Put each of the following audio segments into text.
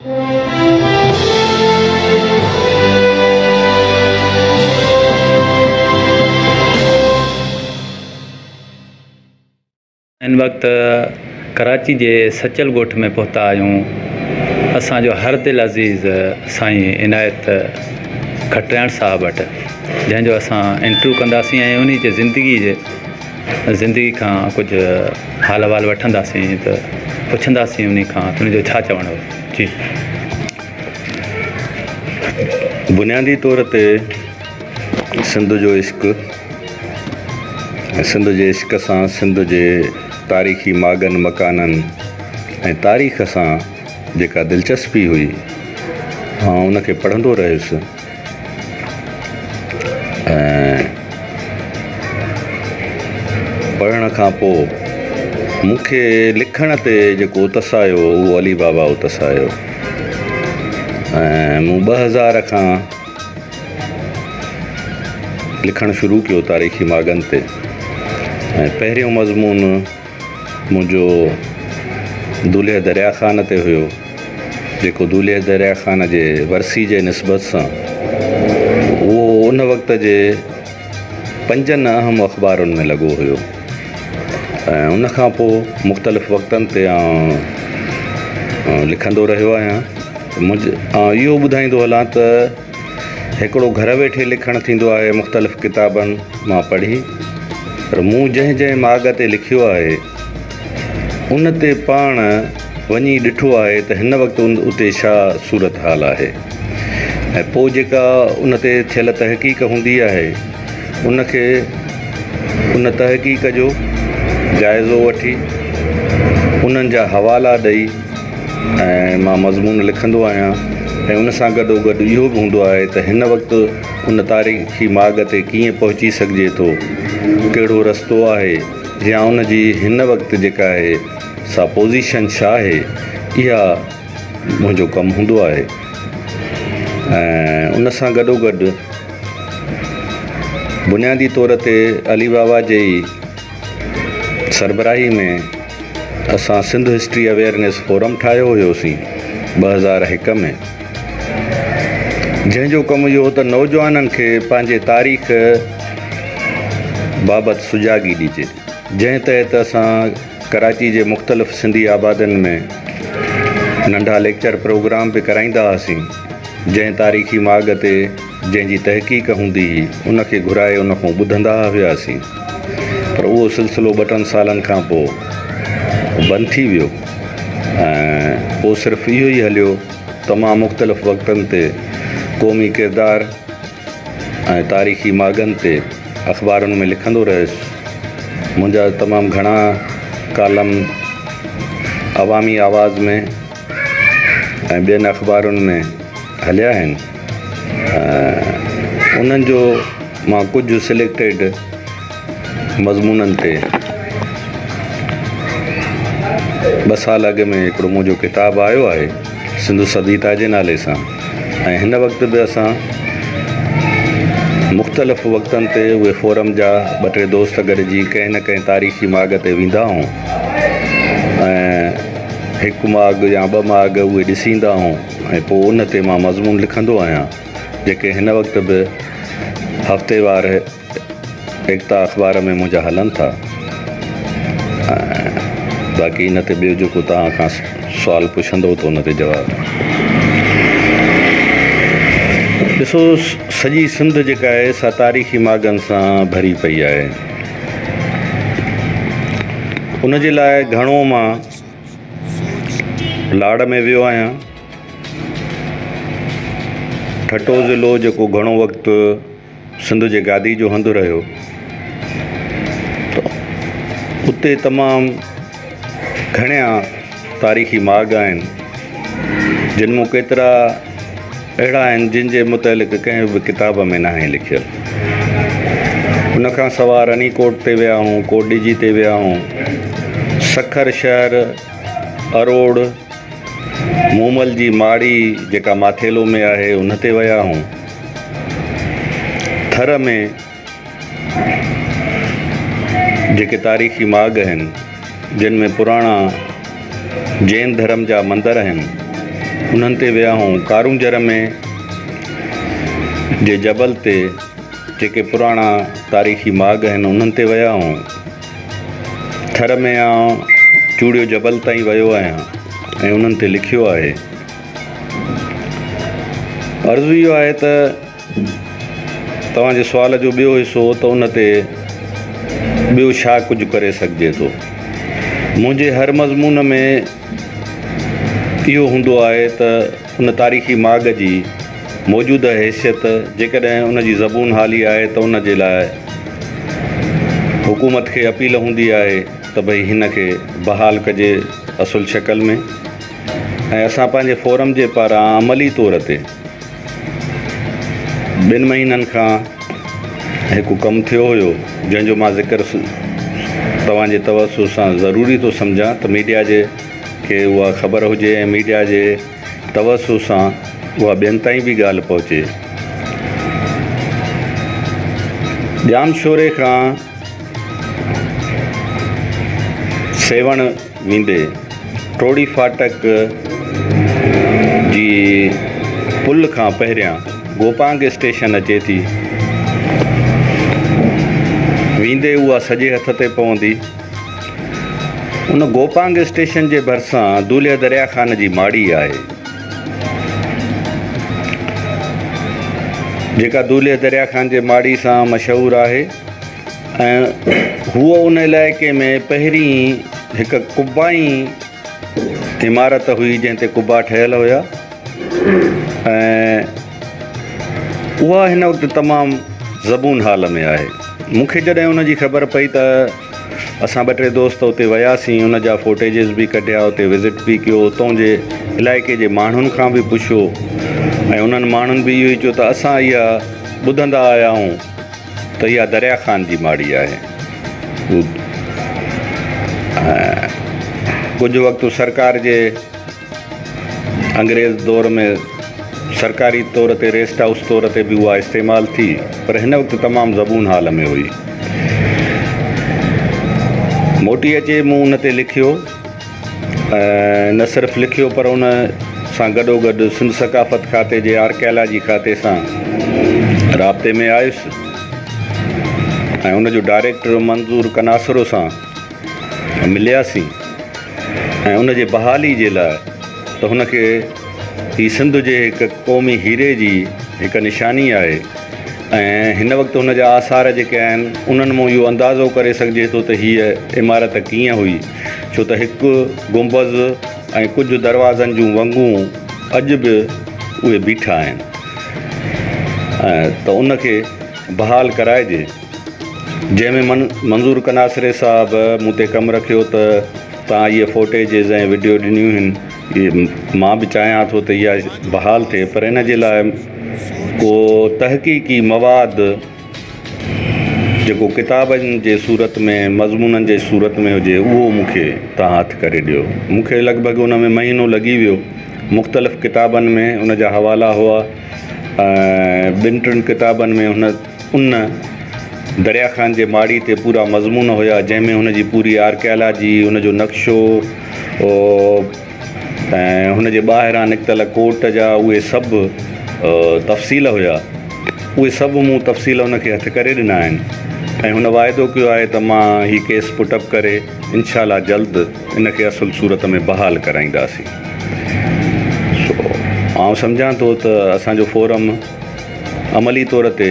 इन वक्त कराची के सचल गोठ में पहुता आयूँ। असो हर दिल अज़ीज़ साईं इनायत खटरियाण साहब वटि, जैंजो असां इंटरव्यू कंदासीं ऐं उन्हीं जे ज़िंदगी का कुछ हाल अहवाल वठंदासीं तो पुछंदासीं उन्हीं खां तुंहिंजो छा चवणो। जी, बुनियादी तौर ते सिंध जो इश्क, सिंध जे इश्क सां सिंध जे तारीख़ी मागनि मकाननि ऐं तारीख़ सां जेका दिलचस्पी हुई, उनखे पढ़ंदो रहियुसि। ऐं पढ़ण खां पोइ मूंखे लिखण ते जेको उतसायो उहो अली बाबा उतसायो। ऐं मूं 2000 खां लिखणु शुरू कयो तारीख़ी मागनि ते। ऐं पहिरियों मज़मून मुंहिंजो दुलिया दरिया ख़ान ते हुयो, जेको दुलिया दरिया ख़ान जे वरसी जे निस्बत सां उहो उन वक़्त जे 5 अहम अख़बारुनि में लॻो हुयो। ऐं उनखां पोइ मुख़्तलिफ़ वक़्तनि ते लिखंदो रहियो आहियां। इहो ॿुधाईंदो हलां त हिकिड़ो घर वेठे लिखणु थींदो आहे, मुख़्तलिफ़ किताबनि मां पढ़ी, पर मूं जंहिं माग ते लिखियो आहे उन ते पाण वञी ॾिठो आहे त हिन वक़्तु उते छा सूरत हाल आहे। ऐं पोइ जेका उन ते थियल तहक़ीक़ हूंदी आहे उनखे उन तहक़ीक़ जो जाइज़ो वठी उन्हनि जा हवाला ॾेई ऐं मां मज़मून लिखंदो आहियां। ऐं उन सां गॾोगॾु इहो बि हूंदो आहे त हिन वक़्तु उन तारीख़ी माग ते कीअं पहुची सघिजे थो, कहिड़ो रस्तो आहे, या उन जी हिन वक़्तु जेका आहे सा पोज़ीशन छा आहे, इहा मुंहिंजो कमु हूंदो आहे। ऐं उन सां गॾोगॾु बुनियादी तौर ते अली बाबा जे सरबराही में असां सिंध हिस्ट्री अवेयरनेस फोरम ठाहियो हुयोसीं 2001 में, जंहिंजो कमु इहो त नौजवाननि खे पंहिंजे तारीख़ बाबति सुजागी ॾिजे, जंहिं तहत असां कराची जे मुख़्तलिफ़ सिंधी आबादियुनि में नंढा लेक्चर प्रोग्राम बि कराईंदा हुआसीं। जंहिं तारीख़ी माग ते जंहिंजी तहक़ीक़ हूंदी हुई उनखे घुराए उन खां ॿुधंदा हुआसीं, पर उहो सिलसिलो 2 सालनि खां पोइ बंदि थी वियो। ऐं पोइ सिर्फ़ु इहो ई हलियो तमामु मुख़्तलिफ़ वक़्तनि ते क़ौमी किरदार ऐं तारीख़ी मागनि ते अख़बारुनि में लिखंदो रहियुसि। मुंहिंजा तमामु घणा कालम अवामी आवाज़ में ऐं ॿियनि अख़बारुनि में हलिया आहिनि। उन्हनि जो मां कुझु सिलेक्टेड मज़मूननि ते 2 साल अॻु में हिकिड़ो मुंहिंजो किताबु आयो आहे सिंधु सदीता जे नाले सां। ऐं हिन वक़्तु बि असां मुख़्तलिफ़ वक़्तनि ते उहे फोरम जा 2-3 दोस्त गॾिजी कंहिं न कंहिं तारीख़ी माग ते वेंदा आहियूं ऐं 1 माग या 2 माग उहे ॾिसींदा आहियूं। ऐं पोइ उन ते मां मज़मून लिखंदो आहियां, जेके हिन वक़्तु बि हफ़्तेवार एकता अख़बार में मुंहिंजा हलनि था। बाक़ी इन ते ॿियो जेको तव्हां खां सुवाल पुछंदो त उन ते जवाबु। ॾिसो, सॼी सिंध जेका आहे सा तारीख़ी मागनि सां भरी पई आहे। उन जे लाइ घणो मां लाड़ में वियो आहियां। ठटो ज़िलो जेको घणो वक़्तु सिंध जे गादी जो हंधु रहियो, त उते तमामु घणा तारीख़ी माग आहिनि, जिन मूं केतिरा अहिड़ा आहिनि जिन जे मुतलिक़ कंहिं बि किताब में न आहे लिखियलु। उनखां सवाइ रनीकोट ते विया आहियूं, कोडिजी ते विया आहियूं, सखर शहर, अरोड़, मूमल जी माड़ी जेका माथेलो में आहे उन ते विया आहियूं। थर में जेके तारीख़ी माग आहिनि जिन में पुराणा जैन धर्म जा मंदर आहिनि उन्हनि ते विया आहियूं। कारूंजर में जे जबल ते जेके पुराणा तारीख़ी माॻ आहिनि उन्हनि ते विया आहियूं। थर में चूड़ियो जबल ताईं वियो आहियां ऐं उन्हनि ते लिखियो आहे। अर्ज़ु इहो आहे त तव्हांजे सुवाल जो ॿियो हिसो त उन ते ॿियो छा कुझु करे सघिजे थो। मुंहिंजे हर मज़मून में इहो हूंदो आहे त उन तारीख़ी माॻ जी मौजूदा हैसियत जेकॾहिं उन जी ज़बून हाली आहे त उन जे लाइ हुकूमत खे अपील हूंदी आहे त भई हिन खे बहाल कजे असुल शक्ल में। ऐं असां पंहिंजे फोरम जे पारां अमली तौर ते 2 महीननि खां हिकु कमु थियो हुयो जंहिंजो मां ज़िक्र तव्हांजे तवसु सां ज़रूरी थो सम्झां त मीडिया जे खे उहा ख़बर हुजे ऐं मीडिया जे तवसु सां उहा ॿियनि ताईं बि ॻाल्हि पहुचे। ॼाम शोरे खां सेवण वेंदे टोड़ी फाटक जी पुल खां पहिरियां गोपांग स्टेशन अचे थी। वेंदे उहा सॼे हथ ते पवंदी। उन गोपांग स्टेशन जे भरिसां दूलिया दरिया खान जी माड़ी आहे जेका दूलिया दरिया खान जे माड़ी सां मशहूरु आहे। ऐं हूअ उन इलाइक़े में पहिरीं हिकु कुबाई इमारत हुई जंहिं ते कुबा ठहियल हुया ऐं उहा हिन वक़्तु तमामु ज़बून हाल में आहे। मूंखे जॾहिं उन जी ख़बर पई त असां 2-3 दोस्त उते वियासीं, उन जा फोटेजिस बि कढिया, उते विज़िट बि कयो, उतां जे इलाइक़े जे माण्हुनि खां बि पुछियो ऐं उन्हनि माण्हुनि बि इहो ई चयो त असां इहा ॿुधंदा आया आहियूं त इहा दरिया खान जी माड़ी आहे। कुझु वक़्तु सरकार जे अंग्रेज़ दौर में सरकारी तौर ते रेस्ट हाउस तौर ते बि उहा इस्तेमालु थी, पर हिन वक़्तु तमामु ज़बून हाल में हुई। मोटी अचे मूं उन ते लिखियो, न सिर्फ़ु लिखियो पर उन सां गॾोगॾु सिंध सकाफ़त खाते जे आर्कियालॉजी खाते सां राब्ते में आयुसि ऐं उनजो डायरेक्टर मंज़ूर कनासरो सां मिलियासीं ऐं उनजे बहाली जे लाइ त हुनखे ही सिंध जे हिकु क़ौमी हीरे जी हिकु निशानी आहे ऐं हिन वक़्तु हुन जा आसार जेके आहिनि उन्हनि मां इहो अंदाज़ो करे सघिजे थो त हीअ इमारत कीअं हुई, छो त हिकु गुंबज़ ऐं कुझु दरवाज़नि जूं वंगूं अॼु बि उहे बीठा आहिनि त उनखे बहाल कराइजे। जंहिंमें मंज़ूर कनासरे साहब मूं ते कमु रखियो त तव्हां इहे फोटेजिस ऐं वीडियो ॾिनियूं आहिनि, इहे मां बि चाहियां थो त इहा बहाल थिए, पर इन जे लाइ को तहक़ीक़ी मवाद जेको किताबनि जे सूरत में मज़मूननि जे सूरत में हुजे उहो मूंखे तव्हां हथु करे ॾियो। मूंखे लॻभॻि उन में महीनो लॻी वियो। मुख़्तलिफ़ किताबनि में उन जा हवाला हुआ, 2-3 किताबनि में उन दरिया खान जे माड़ी ते पूरा मज़मून हुया जंहिंमें हुन जी पूरी आर्कियालॉजी, हुनजो नक्शो ऐं हुन जे ॿाहिरां निकितल कोट जा उहे सभु तफ़सील हुया। उहे सभु मूं तफ़सील उनखे हथु करे ॾिना आहिनि ऐं हुन वाइदो कयो आहे त मां हीउ केस पुटअप करे इंशाअल्लाह जल्द इनखे असुल सूरत में बहाल कराईंदासीं। आउं सम्झां थो त असांजो फोरम अमली तौर ते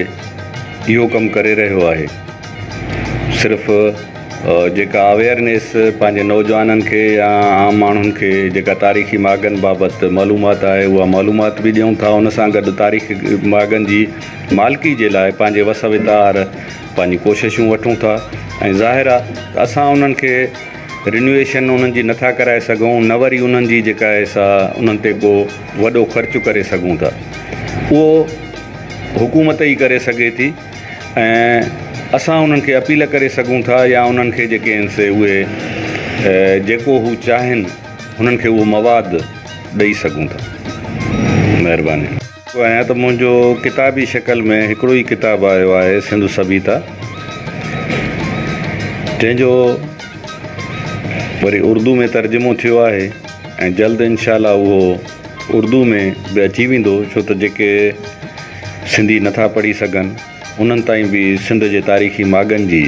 इहो कमु करे रहियो आहे। सिर्फ़ु जेका अवेयरनेस पंहिंजे नौजवाननि खे या आम माण्हुनि खे जेका तारीख़ी माॻनि बाबति मालूमात आहे उहा मालूमात बि ॾियूं था। उन सां गॾु तारीख़ी माॻनि जी मालिकी जे लाइ पंहिंजे वस वितार पंहिंजी कोशिशूं वठूं था ऐं ज़ाहिर आहे असां उन्हनि खे रिन्यूएशन उन्हनि जी नथा कराए सघूं, न वरी उन्हनि जी जेका आहे सा उन्हनि ते को वॾो ख़र्चु करे सघूं था, उहो हुकूमत ई करे सघे थी ऐं असां उन्हनि खे अपील करे सघूं था या उन्हनि खे जेके आहिनि से उहे जेको हू चाहिनि हुननि खे उहो मवाद ॾेई सघूं था। महिरबानी। आहियां त मुंहिंजो किताबी शक्ल में हिकिड़ो ई किताबु आयो आहे सिंध सभीता, जंहिंजो वरी उर्दू में तर्जुमो थियो आहे ऐं जल्द इंशाअल्लाह उहो उर्दू में बि अची वेंदो, छो त जेके सिंधी नथा पढ़ी सघनि उन्हनि ताईं बि सिंध जे तारीख़ी माॻनि जी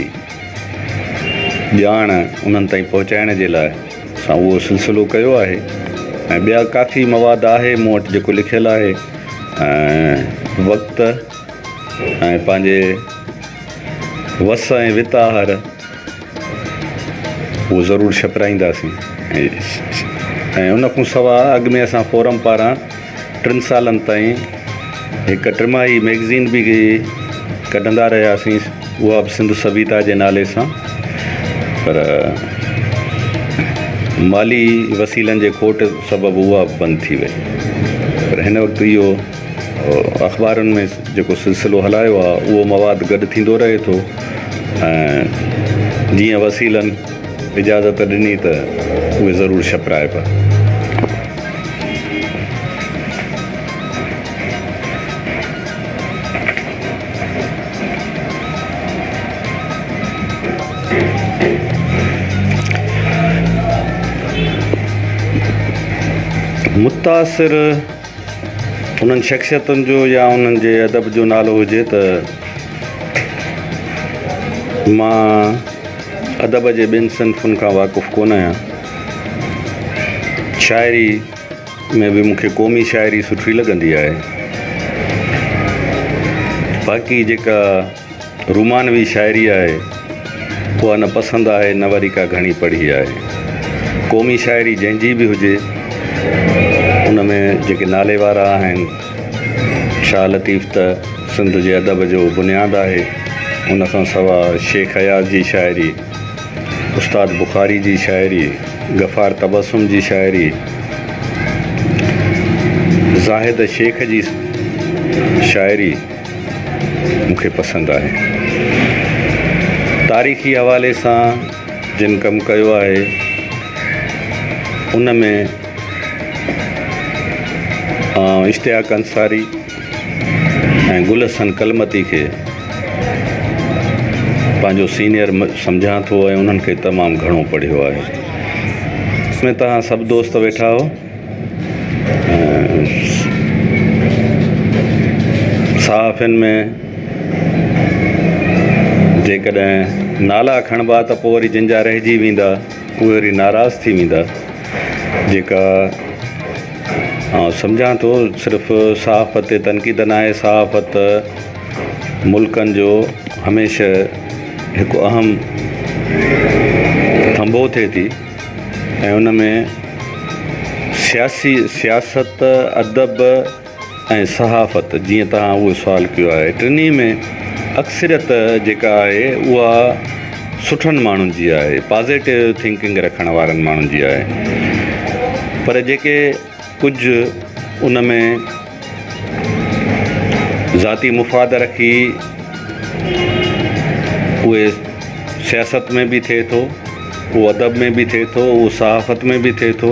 ॼाण उन्हनि ताईं पहुचाइण जे लाइ असां उहो सिलसिलो कयो आहे। ऐं ॿिया काफ़ी मवाद आहे मूं वटि जेको लिखियलु आहे। वक़्तु ऐं पंहिंजे वस ऐं विताहर उहो ज़रूरु छपिराईंदासीं। ऐं उन खां सवाइ अॻु में असां फोरम पारां 3 सालनि ताईं हिकु टिमाही मैगज़ीन बि कढंदा रहियासीं, उहा बि सिंध सविता जे नाले सां, पर माली वसीलनि जे खोट सबबु उहा बि बंदि थी वई। पर हिन वक़्तु इहो अख़बारुनि में जेको सिलसिलो हलायो आहे उहो मवाद गॾु थींदो रहे थो। ऐं जीअं वसीलनि इजाज़त ॾिनी त उहे ज़रूरु छपिराइबा। मुतासिर उन्हनि शख़्सियतुनि जो या उन्हनि जे अदब जो नालो हुजे त मां अदब जे ॿिनि सिन्फ़ुनि खां वाक़ुफ़ु कोन आहियां। शाइरी में बि मूंखे क़ौमी शाइरी सुठी लॻंदी आहे, बाक़ी जेका रुमानवी शाइरी आहे उहा न पसंदि आहे, न वरी का घणी पढ़ी आहे। क़ौमी शाइरी जंहिंजी बि हुजे उन में जेके नाले वारा आहिनि, शाह लतीफ़ त सिंध जे अदब जो बुनियादु आहे। उन खां सवाइ शेख हयात जी शाइरी, उस्ताद बुखारी जी शाइरी, गफ़ार तबस्सुम जी शाइरी, ज़ाहिद शेख जी शाइरी मूंखे पसंदि आहे। तारीख़ी हवाले सां जिन कमु कयो आहे उन में इश्तियाक अंसारी ऐं गुल हसन कलमती खे पंहिंजो सीनियर सम्झां थो ऐं उन्हनि खे तमामु घणो पढ़ियो आहे। इसमें तव्हां सभु दोस्त वेठा हो, सहाफ़ियुनि में जेकॾहिं नाला खणबा त पोइ वरी जिन जा रहिजी वेंदा उहे वरी नाराज़ थी वेंदा। जेका सम्झां थो सिर्फ़ु सहाफ़त तनक़ीद न आहे, सहाफ़त मुल्कनि जो हमेशह हिकु अहम थंभो थिए थी ऐं उन में सियासत, अदब ऐं सहाफ़त, जीअं तव्हां उहो सुवालु कयो आहे, टिनी में अक्सरियत जेका आहे उहा सुठनि माण्हुनि जी आहे, पॉज़िटिव थिंकिंग रखण वारनि माण्हुनि जी आहे। पर जेके कुझु उन में ज़ाती मुफ़ाद रखी उहे सियासत में बि थिए थो, उहो अदब में बि थिए थो, उहो सहाफ़त में बि थिए थो।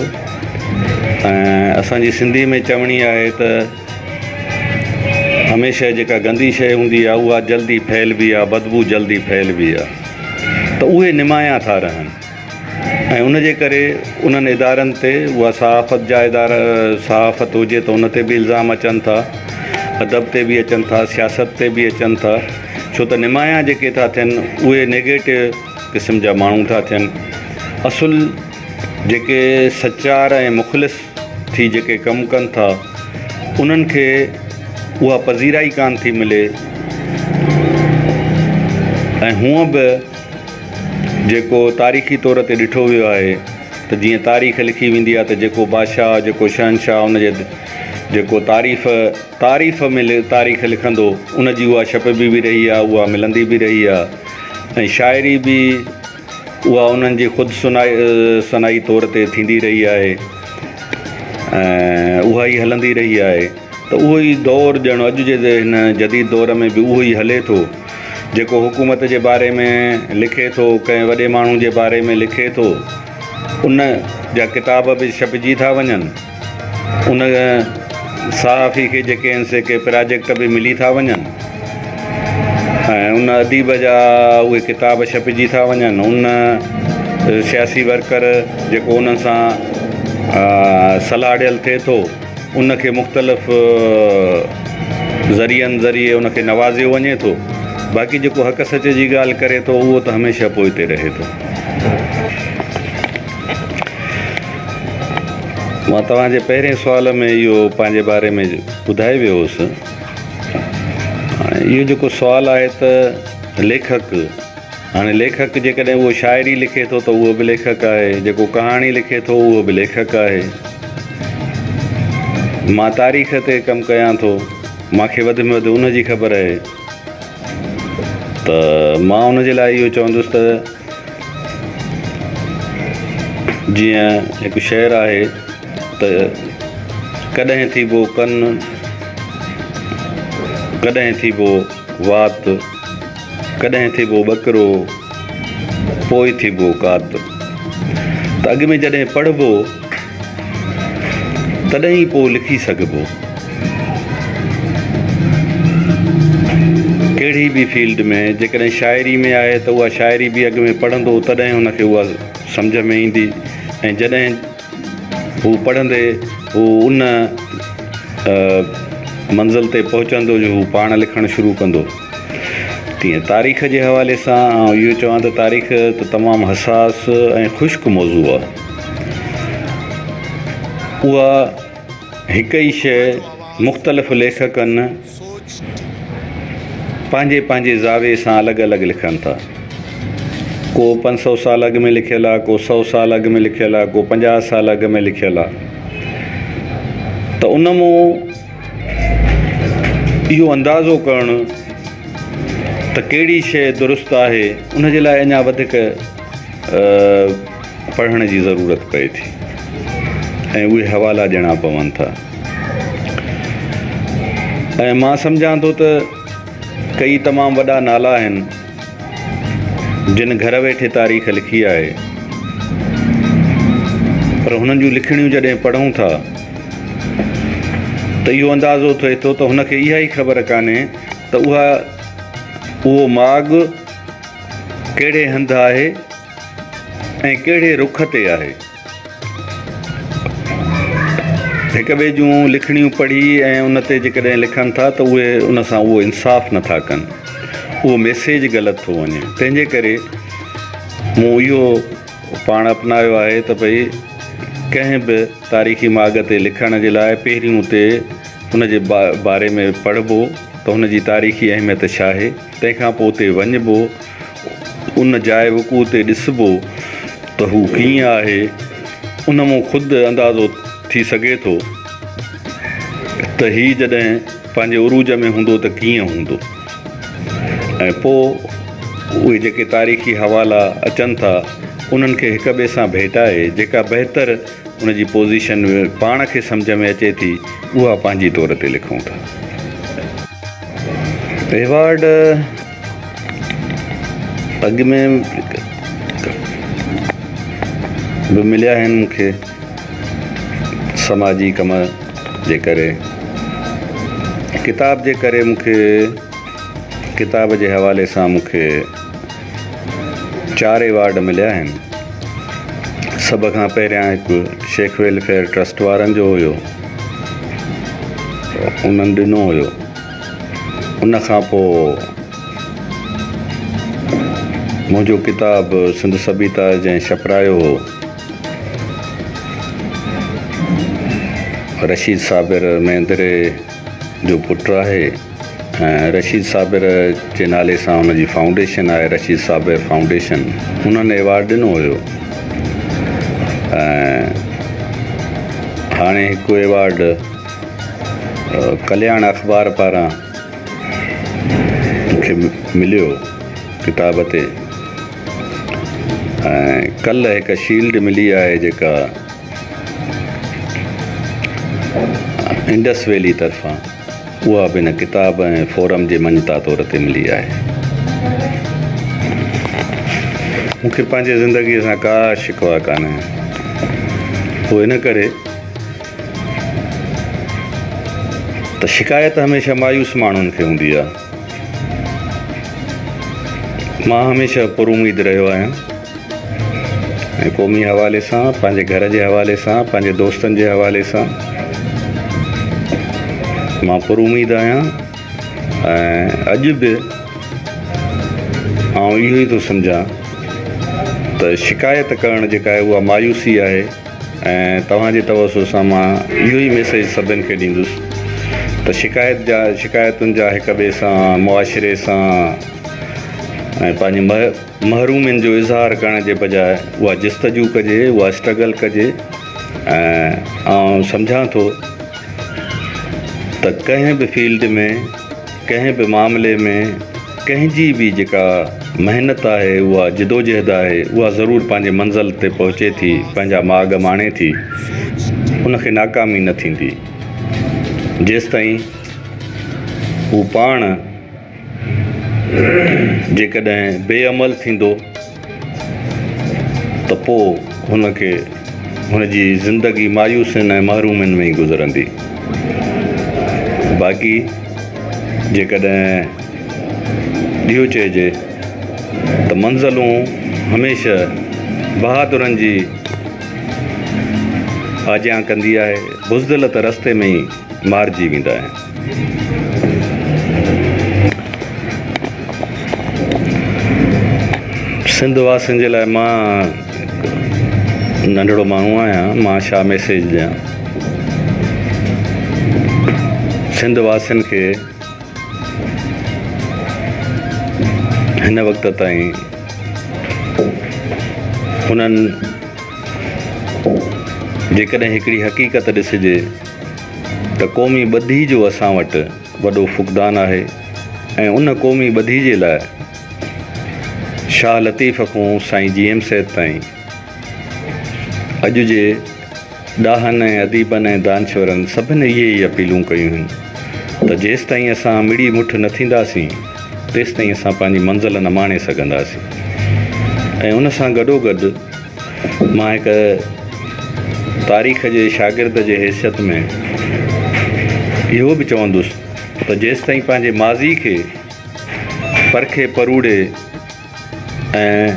ऐं असांजी सिंधी में चवणी आहे त हमेशह जेका गंदी शइ हूंदी आहे उहा जल्दी फैलबी आहे, बदबू जल्दी फैलबी आहे, त उहे निमाया था रहनि। ऐं उन जे करे उन्हनि इदारनि ते उहा सहाफ़त जा इदारा, सहाफ़त हुजे त उन ते बि इल्ज़ाम अचनि था, अदब ते बि अचनि था, सियासत ते बि अचनि था, छो त निमाया जेके था थियनि उहे नेगेटिव क़िस्म जा माण्हू था थियनि। असुल जेके सचार ऐं मुख़लिस थी जेके कमु कनि था उन्हनि खे उहा पज़ीराई कान थी मिले। ऐं हूअं बि जेको तारीख़ी तौर ते ॾिठो वियो आहे त जीअं तारीख़ लिखी वेंदी आहे त जेको बादशाह, जेको शहनशाह, उनजे जेको तारीफ़ में तारीख़ लिखंदो उन जी उहा छपबी बि रही आहे, उहा मिलंदी बि रही आहे। ऐं शाइरी बि उहा उन्हनि जी ख़ुदि सनाई तौर ते थींदी रही आहे ऐं उहा ई हलंदी रही आहे। त उहो ई दौरु ॼण अॼु जे हिन जदीद दौर में बि उहो ई हले थो, जेको हुकूमत जे बारे में लिखे थो, कंहिं वॾे माण्हू जे बारे में लिखे थो, उन जा किताब बि छपिजी था वञनि, उन सहाफ़ी खे जेके आहिनि से के प्रोजेक्ट बि मिली था वञनि ऐं उन अदीब जा उहे किताब छपिजी था वञनि। उन सियासी वर्कर जेको उन सां सलाह ॾियल थिए थो उनखे मुख़्तलिफ़ ज़रियनि ज़रिए उनखे नवाज़ियो वञे थो। बाक़ी जेको हक़ सच जी ॻाल्हि करे थो उहो त हमेशह पोइते रहे थो। मां तव्हांजे पहिरें सुवाल में इहो पंहिंजे बारे में ॿुधाए वियो हुउसि। हाणे इहो जेको सुवालु आहे त लेखक, हाणे लेखक जेकॾहिं उहो शाइरी लिखे थो त उहो बि लेखक आहे, जेको कहाणी लिखे थो उहो बि लेखक आहे। मां तारीख़ ते कमु कयां थो, मूंखे वधि में वधि उनजी ख़बर आहे, त मां उनजे लाइ इहो चवंदुसि त जीअं हिकु शेर आहे त कॾहिं थीबो कन, कॾहिं थीबो वात, कॾहिं थीबो ॿकरो, पोइ थीबो कात। त अॻु में जॾहिं पढ़िबो तॾहिं पोइ लिखी सघिबो। कहिड़ी बि फील्ड में जेकॾहिं शाइरी में आहे त उहा शाइरी बि अॻु में पढ़ंदो तॾहिं हुनखे उहा सम्झ में ईंदी, ऐं जॾहिं हू पढ़ंदे हू उन मंज़िल ते पहुचंदो जो हू पाण लिखणु शुरू कंदो। तीअं तारीख़ जे हवाले सां इहो चवां त तारीख़ त तमामु हसास ऐं ख़ुश्क मौज़ू आहे। उहा हिकु ई शइ मुख़्तलिफ़ लेखकनि पंहिंजे पंहिंजे ज़ावे सां अलॻि अलॻि लिखनि था। को 500 साल अॻु में लिखियलु आहे, को 100 साल अॻु में लिखियलु आहे, को 50 साल अॻु में लिखियलु आहे। त उन मां इहो अंदाज़ो करणु त कहिड़ी शइ दुरुस्त आहे, उनजे लाइ अञा वधीक पढ़ण जी ज़रूरत पए थी, ऐं उहे हवाला ॾियणा पवनि था। ऐं मां सम्झां थो त कई तमामु वॾा नाला आहिनि जिन घर वेठे तारीख़ लिखी आहे, पर हुननि जूं लिखणियूं जॾहिं पढ़ूं था त इहो अंदाज़ो थिए थो त हुनखे इहा ई ख़बर कान्हे त उहो माॻ कहिड़े हंधि आहे ऐं कहिड़े रुख ते आहे। हिक ॿिए जूं लिखणियूं पढ़ी ऐं उन ते जेकॾहिं लिखनि था त उहे उन सां उहो इंसाफ़ नथा कनि, उहो मैसेज ग़लति थो वञे। तंहिंजे करे मूं इहो पाण अपनायो आहे त भई कंहिं बि तारीख़ी माॻ ते लिखण जे लाइ पहिरियों उते हुनजे बारे में पढ़िबो त हुनजी तारीख़ी अहमियत छा आहे, तंहिंखां पोइ उते वञिबो, उन जाइ वक़ू ते ॾिसबो त हू कीअं आहे। उन मां ख़ुदि अंदाज़ो थी सघे थो त हीउ जॾहिं पंहिंजे उरूज में हूंदो त कीअं हूंदो। ऐं पोइ उहे जेके तारीख़ी हवाला अचनि था उन्हनि खे हिक ॿिए सां भेटाए जेका बहितर उनजी पोज़ीशन पाण खे सम्झ में अचे थी उहा पंहिंजी तौर ते लिखूं था। एवॉर्ड अॻु में बि मिलिया आहिनि मूंखे समाजी कम जे करे, किताब जे करे मूंखे किताब जे हवाले सां मूंखे 4 एवॉर्ड मिलिया आहिनि। सभ खां पहिरियां हिकु शेख वेलफेयर ट्रस्ट वारनि जो हुयो, उन्हनि ॾिनो हुयो। उन खां पोइ मुंहिंजो किताब सिंध सभीता जंहिं छपरायो हो रशीद साबिर महेंद्रे जो पुटु आहे, ऐं रशीद साबिर जे नाले सां हुनजी फाउंडेशन आहे, रशीद साबिर फाउंडेशन। उन्हनि एवॉर्ड ॾिनो हुयो। ऐं हाणे हिकु एवॉर्ड कल्याण अख़बार पारां मूंखे मिलियो किताब ते। ऐं कल्ह हिकु शील्ड मिली आहे जेका इंडस वैली तरफ़ां, उहा बि हिन किताब ऐं फोरम जे मञता तौर ते मिली आहे। मूंखे पंहिंजे ज़िंदगीअ सां का शिकवा कान्हे, पोइ इन करे त शिकायत हमेशह मायूस माण्हुनि खे हूंदी आहे। मां हमेशह पुरुमीद रहियो आहियां, ऐं क़ौमी हवाले सां, पंहिंजे घर जे हवाले सां, पंहिंजे दोस्तनि जे हवाले सां। मां पुर उम्मीद आहियां ऐं अॼु बि इहो ई थो सम्झां त शिकायत करणु जेका आहे उहा मायूसी आहे ऐं तव्हांजे तवसु सां मां इहो ई मैसेज सभिनि खे ॾींदुसि त शिकायतुनि जा हिक ॿिए सां मुआशिरे सां ऐं पंहिंजी महरूमियुनि जो इज़हार करण जे बजाए उहा जिस्तजू कजे, उहा स्ट्रगल कजे। ऐं सम्झां थो त कंहिं बि फील्ड में, कंहिं बि मामले में कंहिंजी बि जेका महिनत आहे, उहा जिदोजहद आहे, उहा ज़रूरु पंहिंजे मंज़िल ते पहुचे थी, पंहिंजा माॻ माणे थी, उनखे नाकामी न थींदी जेसिताईं हू पाण जेकॾहिं बेअमल थींदो त पोइ हुनजी ज़िंदगी मायूसियुनि ऐं महरूमियुनि में ई गुज़रंदी। बाक़ी जेकॾहिं इहो चइजे त मंज़िलूं हमेशह बहादुरनि जी आजियां कंदी आहे, बुज़दिल त रस्ते में ई मारिजी वेंदा आहिनि। सिंध वासियुनि जे लाइ मां नंढड़ो माण्हू आहियां, मां छा मैसेज ॾियां सिंध वासियुनि खे। हिन वक़्त ताईं हुननि जेकॾहिं हिकिड़ी हक़ीक़त ॾिसिजे त क़ौमी ॿधी जो असां वटि वॾो फुक़दान आहे ऐं उन क़ौमी ॿधी जे लाइ शाह लतीफ़ खां साईं GM सैद ताईं अॼु जे ॾाहनि ऐं अदीबनि ऐं दानश्वरनि सभिनी इहे ई अपीलूं कयूं आहिनि त जेसिताईं असां मिड़ी मुठ न थींदासीं तेसिताईं असां पंहिंजी मंज़िल न माणे सघंदासीं। ऐं उन सां गॾोगॾु मां हिकु तारीख़ जे शागिर्द जे हैसियत में इहो बि चवंदुसि त जेसिताईं पंहिंजे माज़ी खे परखे परूड़े ऐं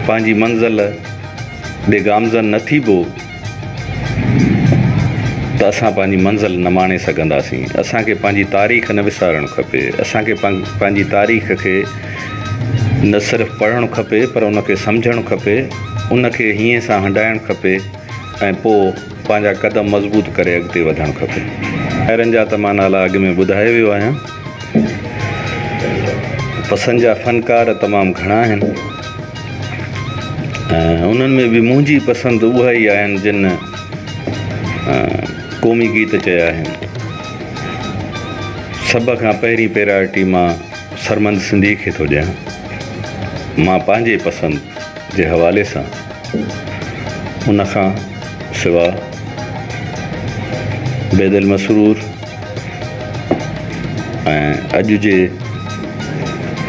पंहिंजी मंज़िल ॾे गामज़न न थीबो त असां पंहिंजी मंज़िल न माणे सघंदासीं। असांखे पंहिंजी तारीख़ न विसारणु खपे, असांखे पंहिंजी तारीख़ खे न सिर्फ़ु पढ़णु खपे पर उनखे सम्झणु खपे, उनखे हीअं सां हंडाइणु खपे ऐं पोइ पंहिंजा क़दम मज़बूत करे अॻिते वधणु खपे। शाइरनि जा त मां नाला अॻु में ॿुधाए वियो आहियां। पसंदि जा फ़नकार तमामु घणा आहिनि ऐं उन्हनि में बि मुंहिंजी पसंदि उहा ई आहिनि जिन क़ौमी गीत चया आहिनि। सभ खां पहिरीं प्रायोरिटी मां सरमंद सिंधी खे थो ॾियां। मां पंहिंजे पसंदि जे हवाले सां उनखां सिवा बेदिल मसरूर ऐं अॼु जे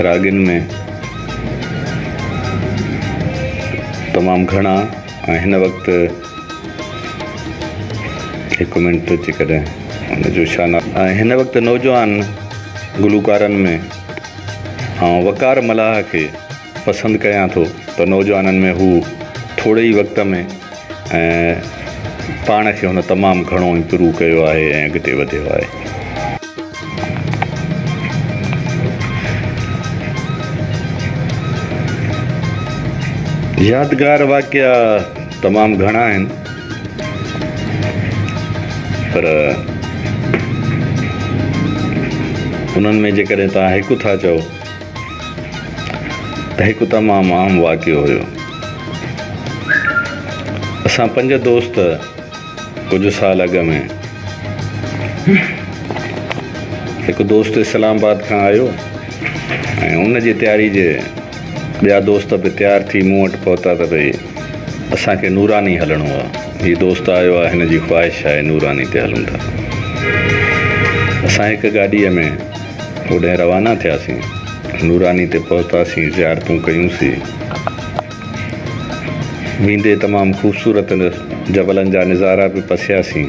रागिन में तमामु घणा ऐं हिन वक़्तु हिकु मिंट अची कॾहिं हुनजो शाना ऐं हिन वक़्तु नौजवान गुलूकारनि में वकार मलाह खे पसंदि कयां थो त नौजवाननि में हू थोरे ई वक़्त में ऐं पाण खे हुन तमामु घणो इम्प्रूव कयो आहे ऐं अॻिते वधियो आहे। यादगार वाक़िया तमामु घणा आहिनि पर उन्हनि में जेकॾहिं तव्हां हिकु था चओ त हिकु तमामु आम वाक़ियो हुयो। असां 5 दोस्त कुझु साल अॻु में हिकु दोस्त इस्लामाबाद खां आयो ऐं उन जी तयारी जे ॿिया दोस्त बि तयारु थी मूं वटि पहुता त भई असांखे नूरानी हलणो आहे। हीउ दोस्त आयो आहे, हिन जी ख़्वाहिश आहे नूरानी ते हलूं था। असां हिकु गाॾीअ में होॾे रवाना थियासीं, नूरानी ते पहुतासीं, ज़ियारतूं कयूंसीं। वेंदे तमामु ख़ूबसूरत जबलनि जा नज़ारा बि पसियासीं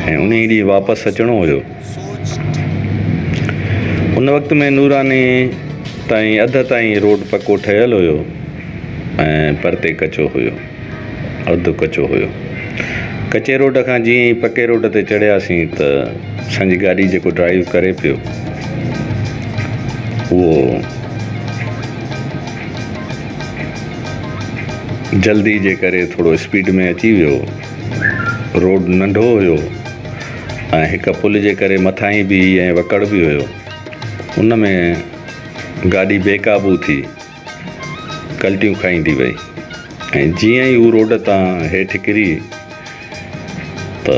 ऐं उन ॾींहुं वापसि अचिणो हुयो। उन वक़्त में नूरानी ताईं अध ताईं रोड पको ठहियलु हुयो ऐं परते कचो हुयो, अधु कचो हुयो। कचे रोड खां जीअं ई पके रोड ते चढ़ियासीं त असांजी गाॾी जेको ड्राइव करे पियो उहो जल्दी जे करे थोरो स्पीड में अची वियो। रोड नंढो हुयो ऐं हिकु पुल जे करे मथां ई बि ऐं वकड़ बि हुयो। उन में गाॾी बेकाबू थी कल्टियूं खाईंदी वई ऐं जीअं ई हू रोड तां हेठि किरी त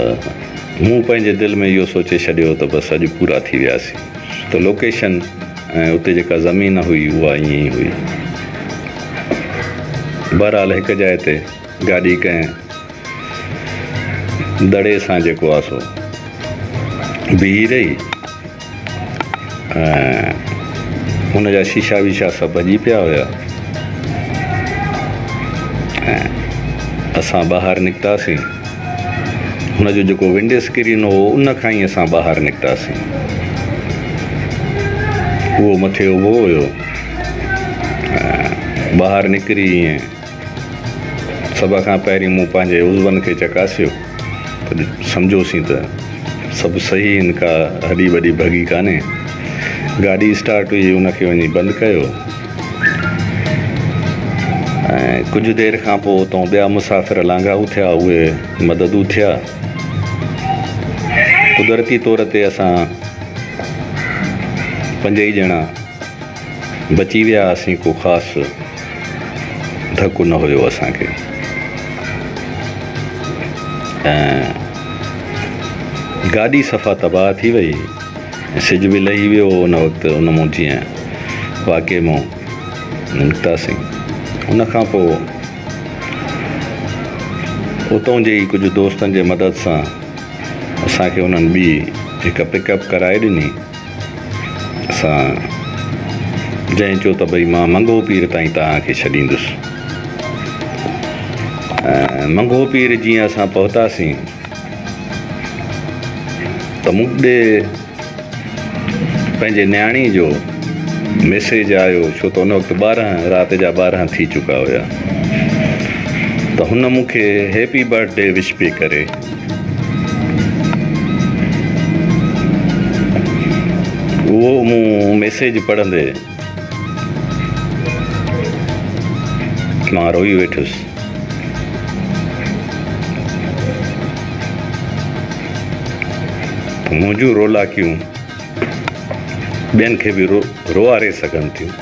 मूं पंहिंजे दिलि में इहो सोचे छॾियो त बसि अॼु पूरा थी वियासीं। त लोकेशन ऐं उते जेका ज़मीन हुई उहा ईअं ई हुई। बहरहाल हिकु जाइ ते गाॾी कंहिं दड़े सां जेको आहे सो बीही रही ऐं हुनजा शीशा वीशा सभु भॼी पिया हुया ऐं असां ॿाहिरि निकितासीं। हुनजो जेको विंडो स्क्रीन हो उन खां ई असां ॿाहिरि निकितासीं। उहो मथे उभो हुयो ऐं ॿाहिरि निकिरी ईअं सभ खां पहिरीं मूं पंहिंजे उज़वनि खे चकासियो त सम्झोसीं त सभु सही हिन का हॾी वॾी भॻी कान्हे। गाॾी स्टार्ट हुई उनखे वञी बंदि कयो ऐं कुझु देरि खां पोइ उतां ॿिया मुसाफ़िर लांघा थिया, उहे मददू थिया। कुदरती तौर ते असां 5 ई ॼणा बची विया हुआसीं। को ख़ासि धकु न हुयो असांखे। ऐं गाॾी सफ़ा तबाह थी वई। सिज बि लही वियो उन वक़्तु। उन मां जीअं वाक़े मां निकितासीं उन खां पोइ उतां जे ई कुझु दोस्तनि जे मदद सां असांखे उन्हनि ॿी हिकु पिकअप कराए ॾिनी। असां जंहिं चयो त भई मां मंगो पीर ताईं तव्हांखे छॾींदुसि। ऐं मंगो पीर जीअं असां पहुतासीं त मूं ॾे पंहिंजे न्याणी जो मैसेज आयो, छो त उन वक़्तु 12 राति जा 12 थी चुका हुया। त हुन मूंखे हैप्पी बर्थडे विश पई करे। उहो मूं मैसेज पढ़ंदे मां रोई वेठुसि। मुंहिंजूं रोलाकियूं ॿियनि खे बि रोआरे सघनि थियूं।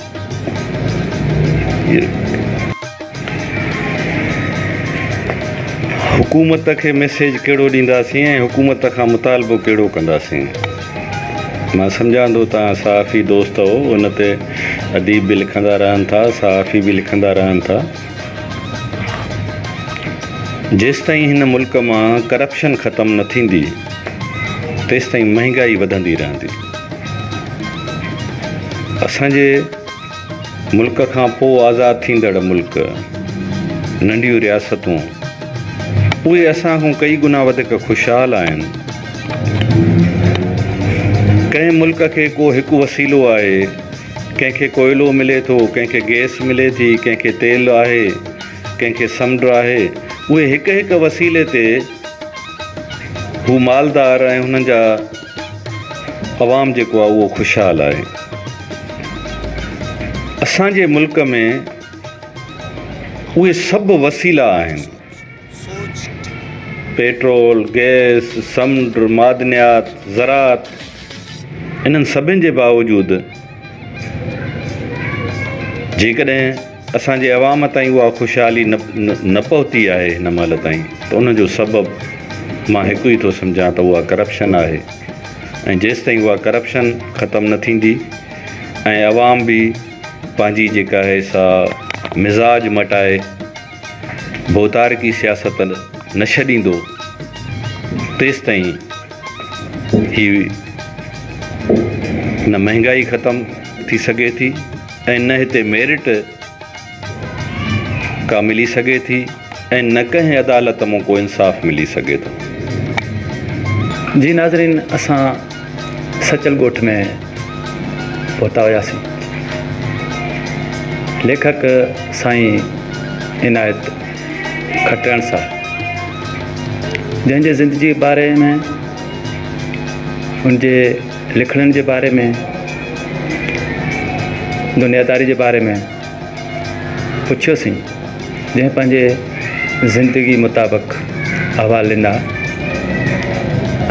हुकूमत खे मैसेज कहिड़ो ॾींदासीं ऐं हुकूमत खां मुतालबो कहिड़ो कंदासीं। मां सम्झां थो तव्हां सहाफ़ी दोस्त हो, उन ते अदीब बि लिखंदा रहनि था, सहाफ़ी बि लिखंदा रहनि था। जेसिताईं हिन मुल्क मां करप्शन ख़तमु न थींदी तेसिताईं महांगाई वधंदी रहंदी। असांजे मुल्क खां पोइ आज़ादु थींदड़ मुल्क, नंढियूं रियासतूं, उहे असां खां कई गुना वधीक ख़ुशहाल आहिनि। कंहिं मुल्क खे को हिकु वसीलो आहे, कंहिंखे कोयलो मिले थो, कंहिंखे गैस मिले थी, कंहिंखे तेल आहे, कंहिंखे समुंड आहे। उहे हिकु हिकु वसीले ते हू मालदार ऐं हुननि जा अवाम जेको आहे उहो ख़ुशहाल आहे। असांजे मुल्क में उहे सभु वसीला आहिनि। पेट्रोल, गैस, समुंड, मादनियात, ज़रात, इन्हनि सभिनि जे बावजूदि जेकॾहिं असांजे अवाम ताईं उहा ख़ुशहाली न पहुती आहे हिन महिल ताईं, त उनजो सबबु मां हिकु ई थो सम्झां त उहा करप्शन आहे। ऐं जेसिताईं उहा करप्शन ख़तमु न थींदी ऐं अवाम बि पंहिंजी जेका आहे सा मिज़ाज मटाए भोतारकी सियासत न छॾींदो, तेसिताईं ही न महांगाई ख़तमु थी सघे थी ऐं न हिते मेरिट का मिली सघे थी ऐं न कंहिं अदालत मां को इंसाफ़ मिली सघे थो। जी नाज़रीन, असां सचल ॻोठ में पहुता हुआसीं। लेखक साईं इनायत खटण साहब जंहिंजे ज़िंदगी जे बारे में, उनजे लिखण जे बारे में, दुनियादारी जे बारे में पुछियोसीं, जंहिं पंहिंजे ज़िंदगी मुताबिक़ अहवाल ॾिना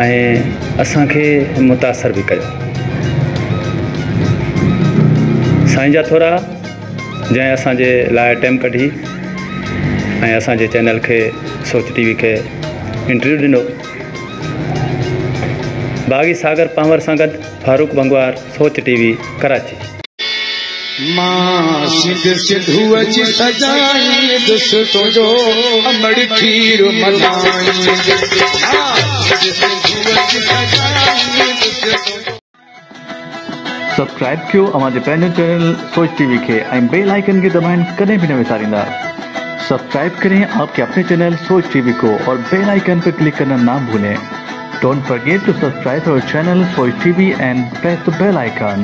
ऐं असांखे मुतासिर बि कयो। साईं जा थोरा जंहिं असांजे लाइ टाइम कढी ऐं असांजे चैनल खे सोच टीवी खे इंटरव्यू ॾिनो। बागी सागर पांवर सां गॾु फारूक बंगवार, सोच टीवी, कराची। मां सिंध सिंधू जी सजाई दोस्तों जो अमड़ खीर मनाई। सब्सक्राइब कयो अवांजे पंहिंजो चैनल सोच टीवी खे ऐं बेल आइकन के दबाइण कदें भी न विसारींदा। सब्सक्राइब करें आपके अपने चैनल सोच टीवी को और बेल आइकन पर क्लिक करना ना भूलें। Don't forget to subscribe our channel Soch TV and press the bell icon.